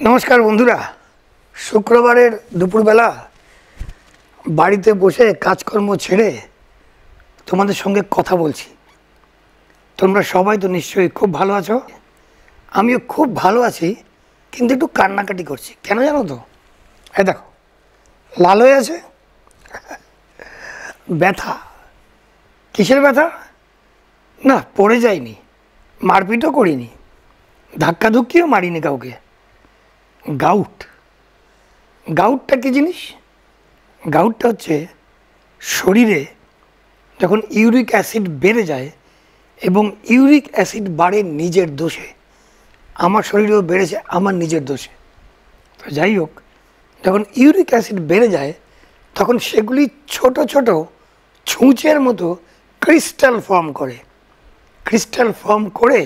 নমস্কার বন্ধুরা, শুক্রবারের দুপুরবেলা বাড়িতে বসে কাজকর্ম ছেড়ে তোমাদের সঙ্গে কথা বলছি। তোমরা সবাই তো নিশ্চয়ই খুব ভালো আছো, আমিও খুব ভালো আছি, কিন্তু একটু কান্নাকাটি করছি। কেন জানো তো? এই দেখো, লাল হয়ে আছে। ব্যথা। কিসের ব্যথা? না, পড়ে যায়নি, মারপিটও করিনি, ধাক্কাধুক্কিও মারিনি কাউকে। গাউট। গাউটটা কী জিনিস? গাউটটা হচ্ছে শরীরে যখন ইউরিক অ্যাসিড বেড়ে যায়, এবং ইউরিক অ্যাসিড বাড়ে নিজের দোষে। আমার শরীরেও বেড়েছে আমার নিজের দোষে। তো যাই হোক, যখন ইউরিক অ্যাসিড বেড়ে যায় তখন সেগুলি ছোট ছোট ছুঁচের মতো ক্রিস্টাল ফর্ম করে। ক্রিস্টাল ফর্ম করে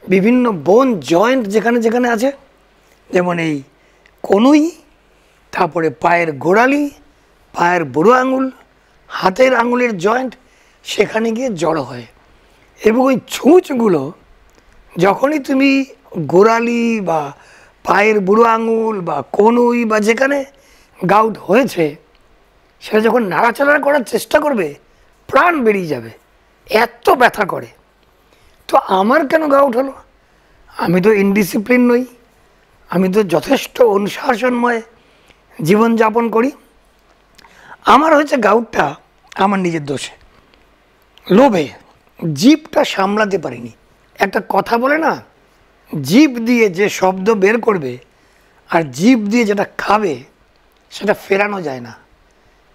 বিভিন্ন বোন জয়েন্ট যেখানে যেখানে আছে, যেমন এই কনুই, তারপরে পায়ের গোড়ালি, পায়ের বুড়ো আঙুল, হাতের আঙুলের জয়েন্ট, সেখানে গিয়ে জড়ো হয়। এবং ওই ছুঁচগুলো যখনই তুমি গোড়ালি বা পায়ের বুড়ো আঙুল বা কনুই বা যেখানে গাউট হয়েছে সেটা যখন নাড়াচাড়া করার চেষ্টা করবে, প্রাণ বেরিয়ে যাবে, এত ব্যথা করে। তো আমার কেন গাউট হলো? আমি তো ইনডিসিপ্লিন নই, আমি তো যথেষ্ট অনুশাসনময় জীবনযাপন করি। আমার হয়েছে গাউটটা আমার নিজের দোষে, লোভে জিভটা সামলাতে পারিনি। একটা কথা বলে না, জিভ দিয়ে যে শব্দ বের করবে আর জিভ দিয়ে যেটা খাবে সেটা ফেরানো যায় না।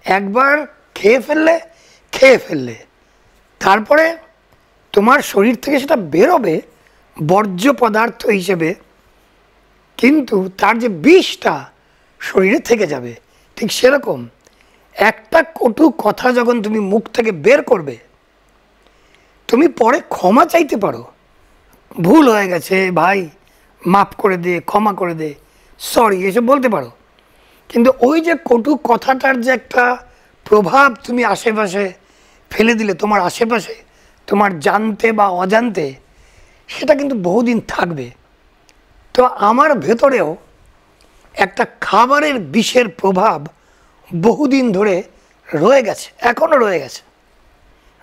একবার খেয়ে ফেললে তারপরে তোমার শরীর থেকে সেটা বেরোবে বর্জ্য পদার্থ হিসেবে, কিন্তু তার যে বিষটা শরীরে থেকে যাবে। ঠিক সেরকম একটা কটু কথা যখন তুমি মুখ থেকে বের করবে, তুমি পরে ক্ষমা চাইতে পারো, ভুল হয়ে গেছে ভাই, মাফ করে দে, ক্ষমা করে দে, সরি, এসব বলতে পারো। কিন্তু ওই যে কটু কথাটার যে একটা প্রভাব তুমি আশেপাশে ফেলে দিলে, তোমার আশেপাশে, তোমার জানতে বা অজান্তে, সেটা কিন্তু বহুদিন থাকবে। তো আমার ভেতরেও একটা খাবারের বিষের প্রভাব বহুদিন ধরে রয়ে গেছে, এখনও রয়ে গেছে,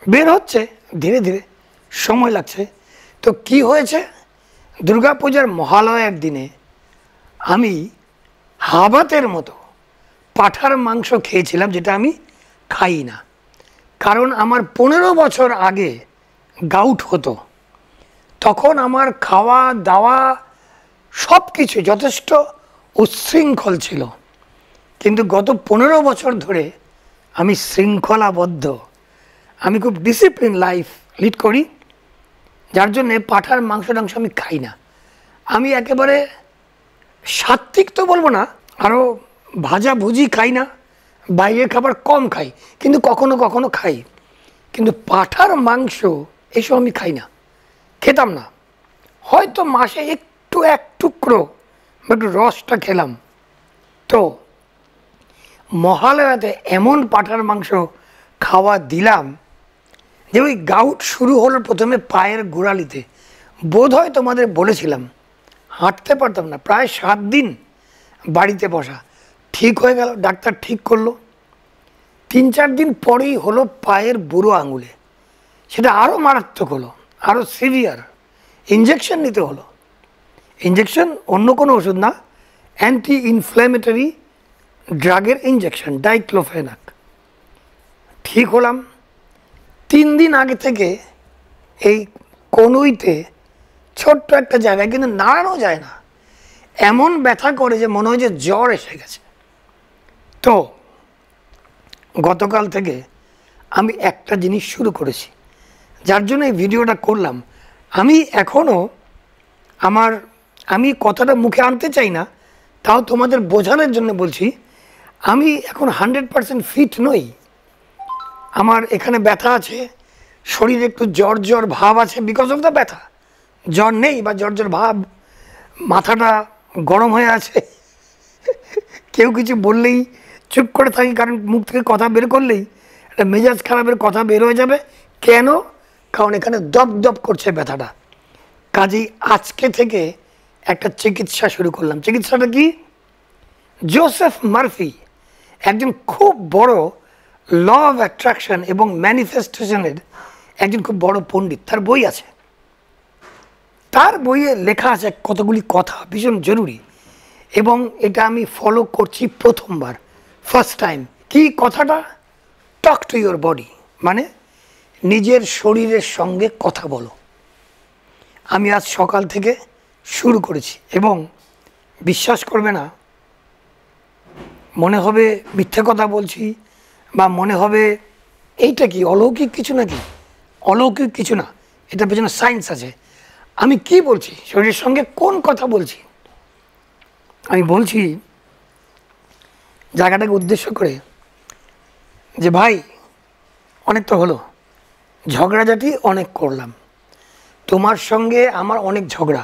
বের হচ্ছে ধীরে ধীরে, সময় লাগছে। তো কি হয়েছে, দুর্গাপূজার মহালয়ার দিনে আমি হাবাতের মতো পাঁঠার মাংস খেয়েছিলাম, যেটা আমি খাই না। কারণ আমার 15 বছর আগে গাউট হতো, তখন আমার খাওয়া দাওয়া সব কিছু যথেষ্ট উচ্ছৃঙ্খল ছিল। কিন্তু গত 15 বছর ধরে আমি শৃঙ্খলাবদ্ধ, আমি খুব ডিসিপ্লিন লাইফ লিড করি, যার জন্যে পাঁঠার মাংস টাংস আমি খাই না। আমি একেবারে সাত্ত্বিক তো বলবো না, আরও ভাজা ভুজি খাই না, বাইরের খাবার কম খাই, কিন্তু কখনো কখনো খাই। কিন্তু পাঁঠার মাংস এসব আমি খাই না, খেতাম না। হয়তো মাসে একটু এক টুকরো বা একটু রসটা খেলাম। তো মহালয়াতে এমন পাঁঠার মাংস খাওয়া দিলাম যে ওই গাউট শুরু হলো প্রথমে পায়ের গোড়ালিতে। বোধ হয় তোমাদের বলেছিলাম, হাঁটতে পারতাম না, প্রায় 7 দিন বাড়িতে বসা। ঠিক হয়ে গেল, ডাক্তার ঠিক করলো। 3-4 দিন পরেই হলো পায়ের বুড়ো আঙুলে, সেটা আরও মারাত্মক হলো, আরও সিভিয়ার, ইঞ্জেকশন নিতে হলো। ইঞ্জেকশন অন্য কোনো ওষুধ না, অ্যান্টি ইনফ্ল্যামেটরি ড্রাগের ইঞ্জেকশন, ডাইক্লোফেনাক। ঠিক হলাম। 3 দিন আগে থেকে এই কনুইতে ছোট্ট একটা জায়গায় কিন্তু নাড়ানো যায় না, এমন ব্যথা করে যে মনে হয় যে জ্বর এসে গেছে। তো গতকাল থেকে আমি একটা জিনিস শুরু করেছি, যার জন্য এই ভিডিওটা করলাম। আমি এখনও আমি কথাটা মুখে আনতে চাই না, তাও তোমাদের বোঝানোর জন্য বলছি, আমি এখন 100% ফিট নই। আমার এখানে ব্যথা আছে, শরীরে একটু জ্বর জ্বর ভাব আছে, বিকজ অফ দ্য ব্যথা। জ্বর নেই বা জ্বর জ্বর ভাব, মাথাটা গরম হয়ে আছে, কেউ কিছু বললেই চুপ করে থাকি, কারণ মুখ থেকে কথা বের করলেই একটা মেজাজ খারাপের কথা বের হয়ে যাবে। কেন? কারণ এখানে দপ দপ করছে ব্যথাটা। কাজেই আজকে থেকে একটা চিকিৎসা শুরু করলাম। চিকিৎসাটা কি? জোসেফ মার্ফি একজন খুব বড় ল অফ অ্যাট্রাকশন এবং ম্যানিফেস্টেশনের একজন খুব বড় পণ্ডিত। তার বই আছে, তার বইয়ে লেখা আছে কতগুলি কথা ভীষণ জরুরি, এবং এটা আমি ফলো করছি প্রথমবার, ফার্স্ট টাইম। কি কথাটা? টক টু ইউর বডি, মানে নিজের শরীরের সঙ্গে কথা বলো। আমি আজ সকাল থেকে শুরু করেছি এবং বিশ্বাস করবে না, মনে হবে মিথ্যে কথা বলছি, বা মনে হবে এইটা কি অলৌকিক কিছু নাকি। অলৌকিক কিছু না, এটা পেছনে সায়েন্স আছে। আমি কি বলছি, শরীরের সঙ্গে কোন কথা বলছি? আমি বলছি জায়গাটাকে উদ্দেশ্য করে যে ভাই অনেক তো হলো, ঝগড়াঝাটি অনেক করলাম, তোমার সঙ্গে আমার অনেক ঝগড়া।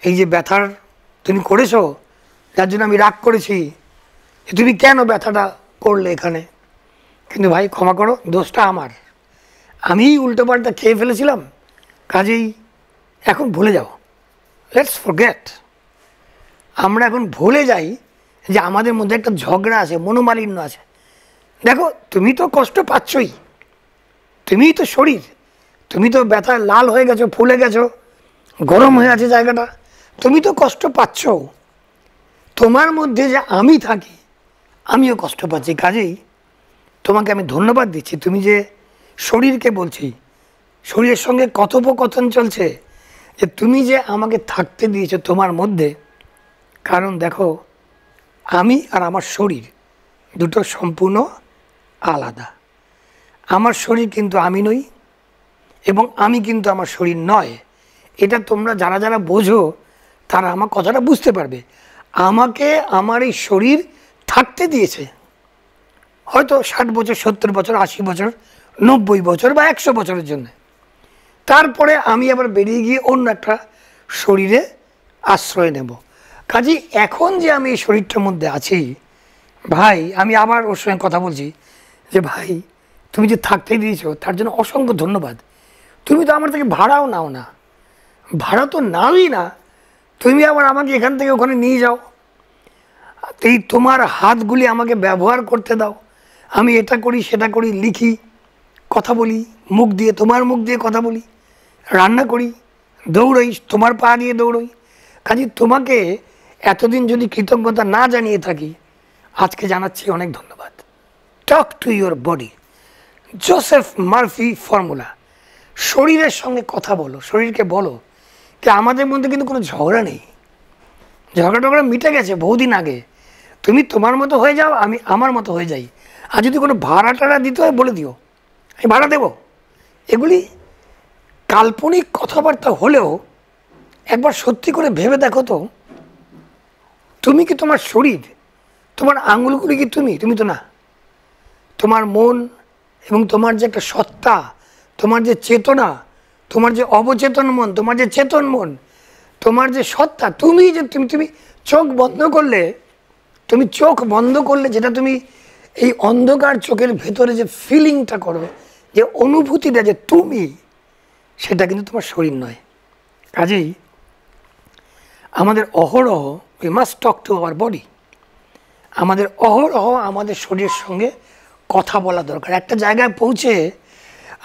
এই যে ব্যথার তুমি করেছো, যার জন্য আমি রাগ করেছি, তুমি কেন ব্যথাটা করলে এখানে। কিন্তু ভাই ক্ষমা করো, দোষটা আমার, আমি উল্টোপাল্টা খেয়ে ফেলেছিলাম, কাজেই এখন ভুলে যাও, লেটস ফরগেট। আমরা এখন ভুলে যাই যে আমাদের মধ্যে একটা ঝগড়া আছে, মনোমালিন্য আছে। দেখো তুমি তো কষ্ট পাচ্ছই, তুমিই তো শরীর, তুমি তো ব্যথায় লাল হয়ে গেছো, ফুলে গেছো, গরম হয়ে আছে জায়গাটা, তুমি তো কষ্ট পাচ্ছ। তোমার মধ্যে যে আমি থাকি, আমিও কষ্ট পাচ্ছি। কাজেই তোমাকে আমি ধন্যবাদ দিচ্ছি, তুমি যে শরীরকে বলছি, শরীরের সঙ্গে কথোপকথন চলছে, যে তুমি যে আমাকে থাকতে দিয়েছো তোমার মধ্যে। কারণ দেখো, আমি আর আমার শরীর দুটো সম্পূর্ণ আলাদা। আমার শরীর কিন্তু আমি নই, এবং আমি কিন্তু আমার শরীর নয়। এটা তোমরা যারা যারা বোঝো তারা আমার কথাটা বুঝতে পারবে। আমাকে আমার এই শরীর থাকতে দিয়েছে, হয়তো 60 বছর, 70 বছর, 80 বছর, 90 বছর বা 100 বছরের জন্য। তারপরে আমি আবার বেরিয়ে গিয়ে অন্য একটা শরীরে আশ্রয় নেব। কাজেই এখন যে আমি এই শরীরটার মধ্যে আছি, ভাই আমি আবার ওর সঙ্গে কথা বলছি যে ভাই তুমি যে থাকতে দিয়েছো তার জন্য অসংখ্য ধন্যবাদ। তুমি তো আমার থেকে ভাড়াও নাও না, ভাড়া তো নাওই না, তুমি আবার আমাকে এখান থেকে ওখানে নিয়ে যাও, এই তোমার হাতগুলি আমাকে ব্যবহার করতে দাও, আমি এটা করি সেটা করি, লিখি, কথা বলি মুখ দিয়ে, তোমার মুখ দিয়ে কথা বলি, রান্না করি, দৌড়ই, তোমার পা দিয়ে দৌড়ই। কাজে তোমাকে এতদিন যদি কৃতজ্ঞতা না জানিয়ে থাকি, আজকে জানাচ্ছি অনেক ধন্যবাদ। Talk to your body, Joseph Murphy formula. শরীরের সঙ্গে কথা বলো, শরীরকে বলো কি আমাদের মধ্যে কিন্তু কোনো ঝগড়া নেই, ঝগড়া টগড়া মিটে গেছে বহুদিন আগে। তুমি তোমার মতো হয়ে যাও, আমি আমার মতো হয়ে যাই। আর যদি কোনো ভাড়া টাড়া দিতে হয় বলে দিও, আমি ভাড়া দেবো। এগুলি কাল্পনিক কথাবার্তা হলেও একবার সত্যি করে ভেবে দেখো তো, তুমি কি তোমার শরীর, তোমার আঙুলগুলি কি তুমি? তুমি তো না। তোমার মন এবং তোমার যে একটা সত্তা, তোমার যে চেতনা, তোমার যে অবচেতন মন, তোমার যে চেতন মন, তোমার যে সত্তা, তুমি যে তুমি চোখ বন্ধ করলে, তুমি চোখ বন্ধ করলে যেটা তুমি এই অন্ধকার চোখের ভেতরে যে ফিলিংটা করো, যে অনুভূতিটা যে তুমি, সেটা কিন্তু তোমার শরীর নয়। কাজেই আমাদের অহরহ we must talk to our body. আমাদের অহরহ আমাদের শরীরের সঙ্গে কথা বলা দরকার। একটা জায়গায় পৌঁছে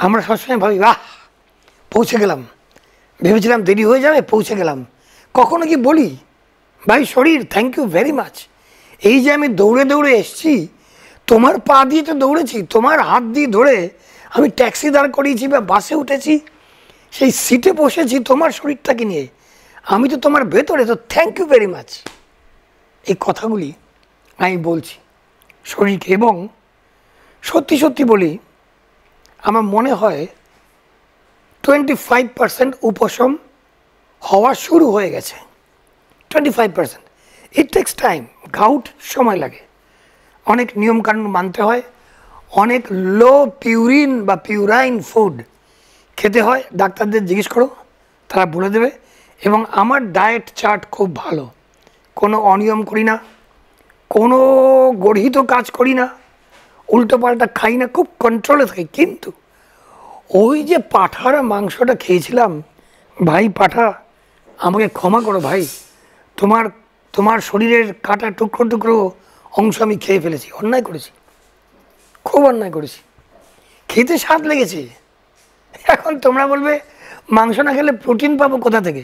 আমরা সবসময় ভাবি বাহ পৌঁছে গেলাম, ভেবেছিলাম দেরি হয়ে যাবে, পৌঁছে গেলাম। কখনো কি বলি ভাই শরীর থ্যাংক ইউ ভেরি মাচ, এই যে আমি দৌড়ে দৌড়ে এসছি, তোমার পা দিয়ে তো দৌড়েছি, তোমার হাত দিয়ে ধরে আমি ট্যাক্সি দাঁড় করিয়েছি বা বাসে উঠেছি, সেই সিটে বসেছি তোমার শরীরটাকে নিয়ে, আমি তো তোমার ভেতরে, তো থ্যাংক ইউ ভেরি মাচ। এই কথাগুলি আমি বলছি শরীরকে, এবং সত্যি সত্যি বলি আমার মনে হয় 25% উপশম হওয়া শুরু হয়ে গেছে। 25%। ইট টেক্স টাইম, গাউট সময় লাগে, অনেক নিয়মকানুন মানতে হয়, অনেক লো পিউরিন বা পিউরাইন ফুড খেতে হয়। ডাক্তারদের জিজ্ঞেস করো, তারা বলে দেবে। এবং আমার ডায়েট চার্ট খুব ভালো, কোনো অনিয়ম করি না, কোনো গর্হিত কাজ করি না, উল্টোপাল্টা খাই না, খুব কন্ট্রোলে থাকি। কিন্তু ওই যে পাঁঠার মাংসটা খেয়েছিলাম, ভাই পাঁঠা আমাকে ক্ষমা করো ভাই, তোমার তোমার শরীরের কাটা টুকরো টুকরো অংশ আমি খেয়ে ফেলেছি, অন্যায় করেছি, খুব অন্যায় করেছি, খেতে স্বাদ লেগেছে। এখন তোমরা বলবে মাংস না খেলে প্রোটিন পাবো কোথা থেকে,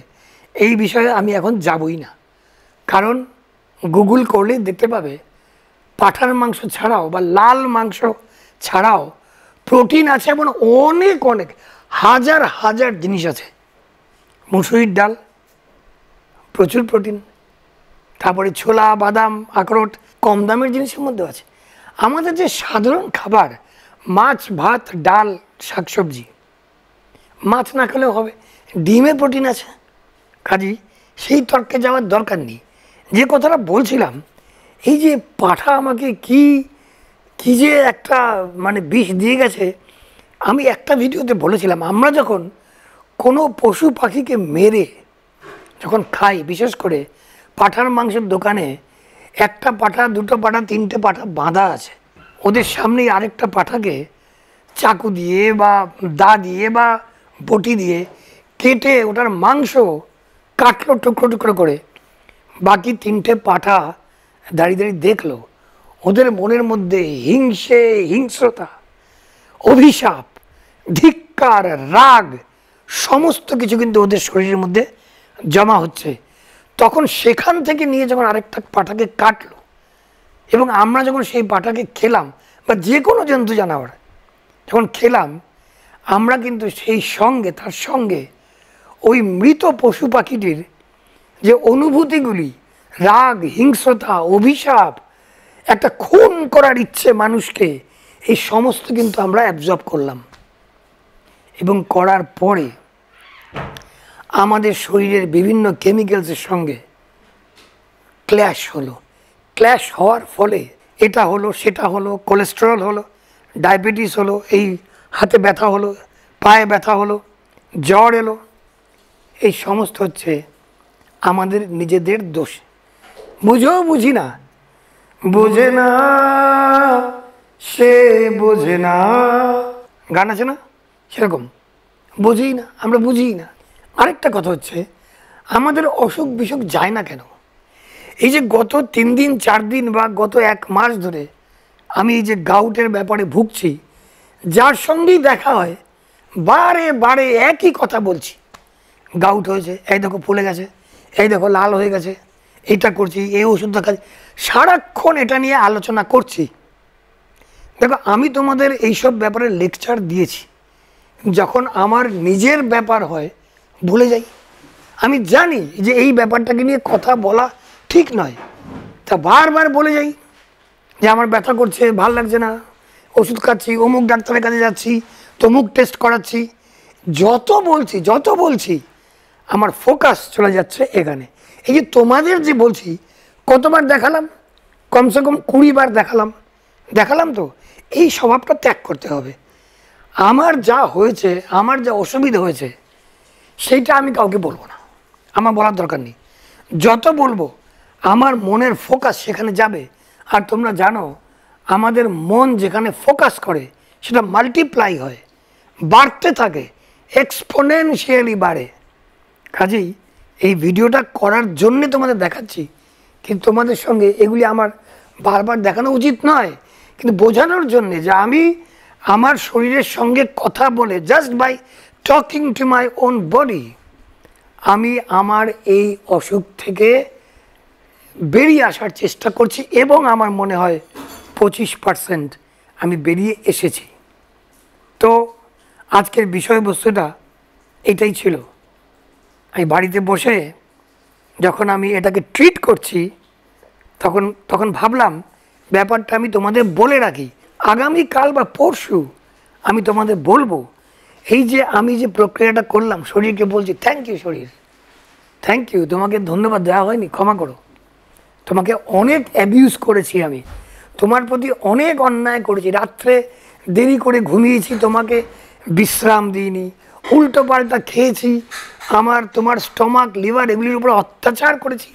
এই বিষয়ে আমি এখন যাবই না। কারণ গুগল করলেই দেখতে পাবে পাঁঠার মাংস ছাড়াও বা লাল মাংস ছাড়াও প্রোটিন আছে, এবং অনেক অনেক হাজার হাজার জিনিস আছে। মুসুরির ডাল প্রচুর প্রোটিন, তারপরে ছোলা, বাদাম, আখরোট কম দামের জিনিসের মধ্যে আছে। আমাদের যে সাধারণ খাবার মাছ, ভাত, ডাল, শাকসবজি, মাছ না খেলেও হবে, ডিমে প্রোটিন আছে, কাজেই সেই তর্কে যাওয়ার দরকার নেই। যে কথাটা বলছিলাম, এই যে পাঁঠা আমাকে কি কি যে একটা মানে বিষ দিয়ে গেছে। আমি একটা ভিডিওতে বলেছিলাম, আমরা যখন কোনো পশু পাখিকে মেরে যখন খাই, বিশেষ করে পাঁঠার মাংসের দোকানে একটা পাঁঠা, দুটো পাঁঠা, তিনটে পাঁঠা বাঁধা আছে, ওদের সামনেই আরেকটা পাঁঠাকে চাকু দিয়ে বা দা দিয়ে বা বটি দিয়ে কেটে ওটার মাংস কাটলো টুকরো টুকরো করে। বাকি তিনটে পাঁঠা দাঁড়িয়ে দাঁড়িয়ে দেখলো। ওদের মনের মধ্যে হিংস্রতা, অভিশাপ, ধিক্কার, রাগ সমস্ত কিছু কিন্তু ওদের শরীরের মধ্যে জমা হচ্ছে। তখন সেখান থেকে নিয়ে যখন আরেকটা পাঁঠাকে কাটলো এবং আমরা যখন সেই পাঁঠাকে খেলাম, বা যে কোনো জন্তু জানোয়ার যখন খেলাম, আমরা কিন্তু সেই সঙ্গে তার সঙ্গে ওই মৃত পশু পাখিটির যে অনুভূতিগুলি, রাগ, হিংস্রতা, অভিশাপ, একটা খুন করার ইচ্ছে মানুষকে, এই সমস্ত কিন্তু আমরা অ্যাবজর্ব করলাম। এবং করার পরে আমাদের শরীরের বিভিন্ন কেমিক্যালসের সঙ্গে ক্ল্যাশ হলো। ক্ল্যাশ হওয়ার ফলে এটা হলো, সেটা হলো, কোলেস্টেরল হলো, ডায়াবেটিস হলো, এই হাতে ব্যথা হলো, পায়ে ব্যথা হলো, জ্বর এলো। এই সমস্ত হচ্ছে আমাদের নিজেদের দোষ। বুঝেও বুঝি না, বোঝে না সে বোঝে না, গান আছে না, সেরকম বুঝি না, আমরা বুঝি না। আরেকটা কথা হচ্ছে, আমাদের অসুখ বিসুখ যায় না কেন? এই যে গত 3 দিন 4 দিন বা গত 1 মাস ধরে আমি এই যে গাউটের ব্যাপারে ভুগছি, যার সঙ্গেই দেখা হয় বারে বারে একই কথা বলছি, গাউট হয়েছে, এই দেখো ফুলে গেছে, এই দেখো লাল হয়ে গেছে, এটা করছি, এই ওষুধটা খাচ্ছি, সারাক্ষণ এটা নিয়ে আলোচনা করছি। দেখো, আমি তোমাদের এইসব ব্যাপারে লেকচার দিয়েছি, যখন আমার নিজের ব্যাপার হয় ভুলে যাই। আমি জানি যে এই ব্যাপারটাকে নিয়ে কথা বলা ঠিক নয়, তা বারবার বলে যাই যে আমার ব্যথা করছে, ভাল লাগছে না, ওষুধ খাচ্ছি, অমুক ডাক্তারের কাছে যাচ্ছি, তমুক টেস্ট করাচ্ছি। যত বলছি আমার ফোকাস চলে যাচ্ছে এখানে। এই যে তোমাদের যে বলছি, কতবার দেখালাম, কমসে কম 20 বার দেখালাম তো। এই স্বভাবটা ত্যাগ করতে হবে। আমার যা হয়েছে, আমার যা অসুবিধা হয়েছে, সেইটা আমি কাউকে বলবো না, আমার বলার দরকার নেই। যত বলবো আমার মনের ফোকাস সেখানে যাবে। আর তোমরা জানো, আমাদের মন যেখানে ফোকাস করে সেটা মাল্টিপ্লাই হয়, বাড়তে থাকে, এক্সপোনেনশিয়ালি বাড়ে। কাজেই এই ভিডিওটা করার জন্যে তোমাদের দেখাচ্ছি, কিন্তু তোমাদের সঙ্গে এগুলি আমার বারবার দেখানো উচিত নয়, কিন্তু বোঝানোর জন্যে যে আমি আমার শরীরের সঙ্গে কথা বলে, just by talking to my own body, আমি আমার এই অসুখ থেকে বেরিয়ে আসার চেষ্টা করছি, এবং আমার মনে হয় 25% আমি বেরিয়ে এসেছি। তো আজকের বিষয়বস্তুটা এটাই ছিল। এই বাড়িতে বসে যখন আমি এটাকে ট্রিট করছি, তখন ভাবলাম ব্যাপারটা আমি তোমাদের বলে রাখি, আগামীকাল বা পরশু আমি তোমাদের বলবো। এই যে আমি যে প্রক্রিয়াটা করলাম, শরীরকে বলছি থ্যাংক ইউ শরীর, থ্যাংক ইউ, তোমাকে ধন্যবাদ দেওয়া হয়নি, ক্ষমা করো, তোমাকে অনেক অ্যাবিউজ করেছি, আমি তোমার প্রতি অনেক অন্যায় করেছি, রাত্রে দেরি করে ঘুমিয়েছি, তোমাকে বিশ্রাম দিইনি, উল্টো পাল্টা খেয়েছি, তোমার স্টমাক, লিভার এগুলির উপর অত্যাচার করেছি,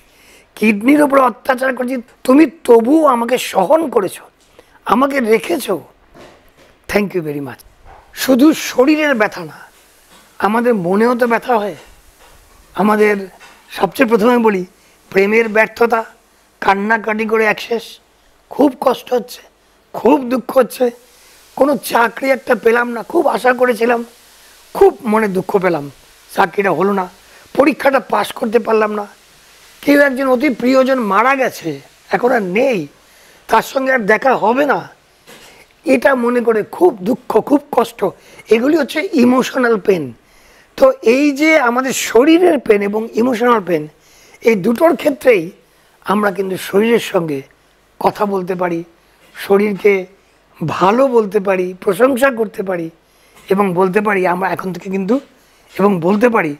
কিডনির উপর অত্যাচার করেছি, তুমি তবুও আমাকে সহন করেছো, আমাকে রেখেছো, থ্যাংক ইউ ভেরি মাচ। শুধু শরীরের ব্যথা না, আমাদের মনেও তো ব্যথা হয়, আমাদের সবচেয়ে প্রথমে বলি, প্রেমের ব্যর্থতা, কান্নাকাটি করে এক শেষ, খুব কষ্ট হচ্ছে, খুব দুঃখ হচ্ছে, কোনো চাকরি একটা পেলাম না, খুব আশা করেছিলাম, খুব মনে দুঃখ পেলাম, চাকরিটা হলো না, পরীক্ষাটা পাশ করতে পারলাম না, কেউ একজন অতি প্রিয়জন মারা গেছে, এখন আর নেই, তার সঙ্গে আর দেখা হবে না, এটা মনে করে খুব দুঃখ, খুব কষ্ট, এগুলি হচ্ছে ইমোশনাল পেন। তো এই যে আমাদের শরীরের পেন এবং ইমোশনাল পেন, এই দুটোর ক্ষেত্রেই আমরা কিন্তু শরীরের সঙ্গে কথা বলতে পারি, শরীরকে ভালো বলতে পারি, প্রশংসা করতে পারি এবং বলতে পারি আমরা এখন থেকে কিন্তু, এবং বলতে পারি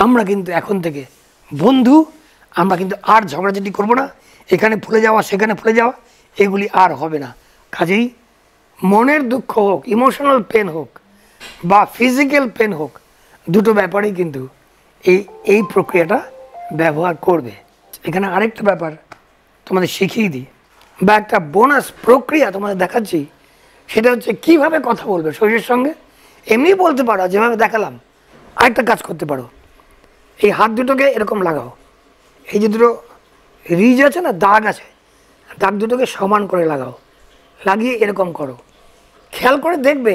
আমরা কিন্তু এখন থেকে বন্ধু, আমরা কিন্তু আর ঝগড়াঝাটি করব না, এখানে ফুলে যাওয়া সেখানে ফুলে যাওয়া এগুলি আর হবে না। কাজেই মনের দুঃখ হোক, ইমোশনাল পেন হোক বা ফিজিক্যাল পেন হোক, দুটো ব্যাপারেই কিন্তু এই প্রক্রিয়াটা ব্যবহার করবে। এখানে আরেকটা ব্যাপার তোমাদের শিখিয়ে দিই, বা একটা বোনাস প্রক্রিয়া তোমাদের দেখাচ্ছি, সেটা হচ্ছে কিভাবে কথা বলবে শরীরের সঙ্গে। এমনি বলতে পারো, যেভাবে দেখালাম। আরেকটা কাজ করতে পারো, এই হাত দুটোকে এরকম লাগাও, এই যে দুটো রিজ আছে না, দাগ আছে, দাগ দুটোকে সমান করে লাগাও, লাগিয়ে এরকম করো। খেয়াল করে দেখবে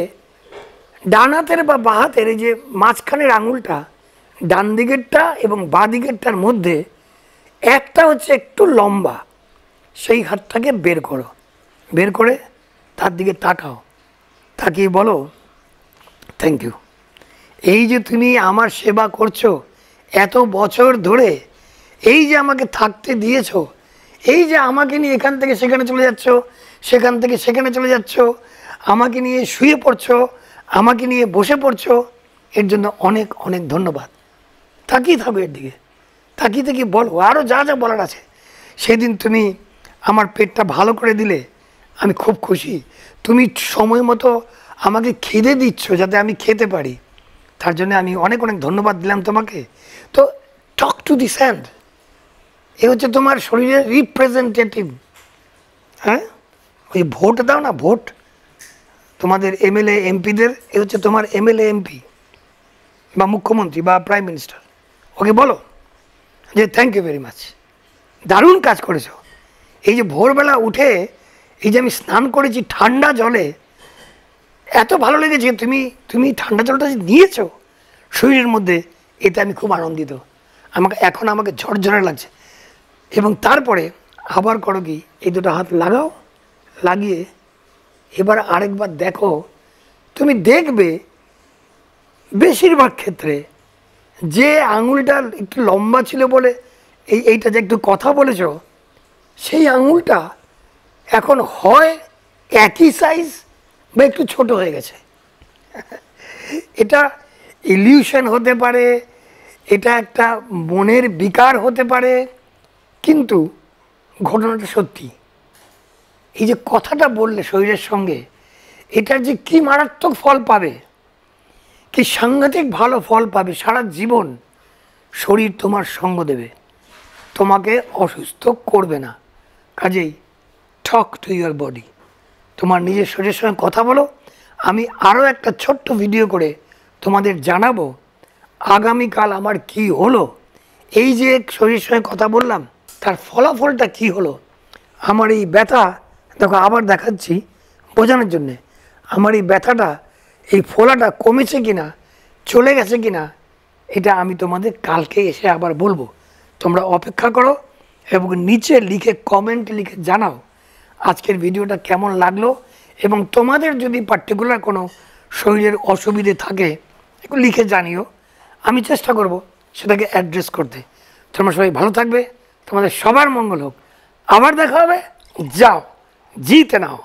ডান হাতের বা বাঁ হাতের এই যে মাঝখানের আঙুলটা, ডান দিকেরটা এবং বাঁ দিকেরটার মধ্যে একটা হচ্ছে একটু লম্বা, সেই হাতটাকে বের করো, বের করে তার দিকে তাকাও, তাকিয়ে বলো থ্যাংক ইউ। এই যে তুমি আমার সেবা করছো এত বছর ধরে, এই যে আমাকে থাকতে দিয়েছো, এই যে আমাকে নিয়ে এখান থেকে সেখানে চলে যাচ্ছ, সেখান থেকে সেখানে চলে যাচ্ছ, আমাকে নিয়ে শুয়ে পড়ছো, আমাকে নিয়ে বসে পড়ছো, এর জন্য অনেক অনেক ধন্যবাদ। তাকিয়ে থাকো এর দিকে, তাকিয়ে থেকে বলো আরও যা যা বলার আছে। সেদিন তুমি আমার পেটটা ভালো করে দিলে, আমি খুব খুশি। তুমি সময় মতো আমাকে খিদে দিচ্ছ যাতে আমি খেতে পারি, তার জন্য আমি অনেক অনেক ধন্যবাদ দিলাম তোমাকে। তো টক টু দি স্যান্ড, এ হচ্ছে তোমার শরীরের রিপ্রেজেন্টেটিভ। হ্যাঁ, ওই ভোট দাও না, ভোট তোমাদের এমএলএ এমপিদের, এ হচ্ছে তোমার এমএলএ এমপি বা মুখ্যমন্ত্রী বা প্রাইম মিনিস্টার। ওকে বলো যে থ্যাংক ইউ ভেরি মাচ, দারুণ কাজ করেছো। এই যে ভোরবেলা উঠে এই যে আমি স্নান করেছি ঠান্ডা জলে, এত ভালো লেগেছে, তুমি ঠান্ডা জলটা যে নিয়েছো শরীরের মধ্যে, এতে আমি খুব আনন্দিত। আমাকে ঝরঝরে লাগছে। এবং তারপরে আবার করো কি, এই দুটো হাত লাগাও, লাগিয়ে এবার আরেকবার দেখো, তুমি দেখবে বেশিরভাগ ক্ষেত্রে যে আঙুলটা একটু লম্বা ছিল বলে এইটা যে একটু কথা বলেছ, সেই আঙুলটা এখন হয় একই সাইজ বা একটু ছোট হয়ে গেছে। এটা ইলিউশন হতে পারে, এটা একটা মনের বিকার হতে পারে, কিন্তু ঘটনাটা সত্যি। এই যে কথাটা বললে শরীরের সঙ্গে, এটার যে কি মারাত্মক ফল পাবে, কি সাংঘাতিক ভালো ফল পাবে, সারা জীবন শরীর তোমার সঙ্গ দেবে, তোমাকে অসুস্থ করবে না। কাজেই টক টু ইউর বডি, তোমার নিজের শরীরের সঙ্গে কথা বলো। আমি আরও একটা ছোট্ট ভিডিও করে তোমাদের জানাবো আগামীকাল আমার কি হলো, এই যে শরীরের সঙ্গে কথা বললাম তার ফলাফলটা কি হলো। আমার এই ব্যথা, দেখো আবার দেখাচ্ছি বোঝানোর জন্যে, আমার এই ব্যথাটা, এই ফোলাটা কমেছে কিনা, চলে গেছে কিনা, এটা আমি তোমাদের কালকে এসে আবার বলবো। তোমরা অপেক্ষা করো এবং নিচে লিখে কমেন্ট লিখে জানাও আজকের ভিডিওটা কেমন লাগলো, এবং তোমাদের যদি পার্টিকুলার কোনো শরীরের অসুবিধে থাকে একটু লিখে জানিও, আমি চেষ্টা করব সেটাকে অ্যাড্রেস করতে। তোমরা সবাই ভালো থাকবে, তোমাদের সবার মঙ্গল হোক। আবার দেখা হবে, যাও জিতে নাও।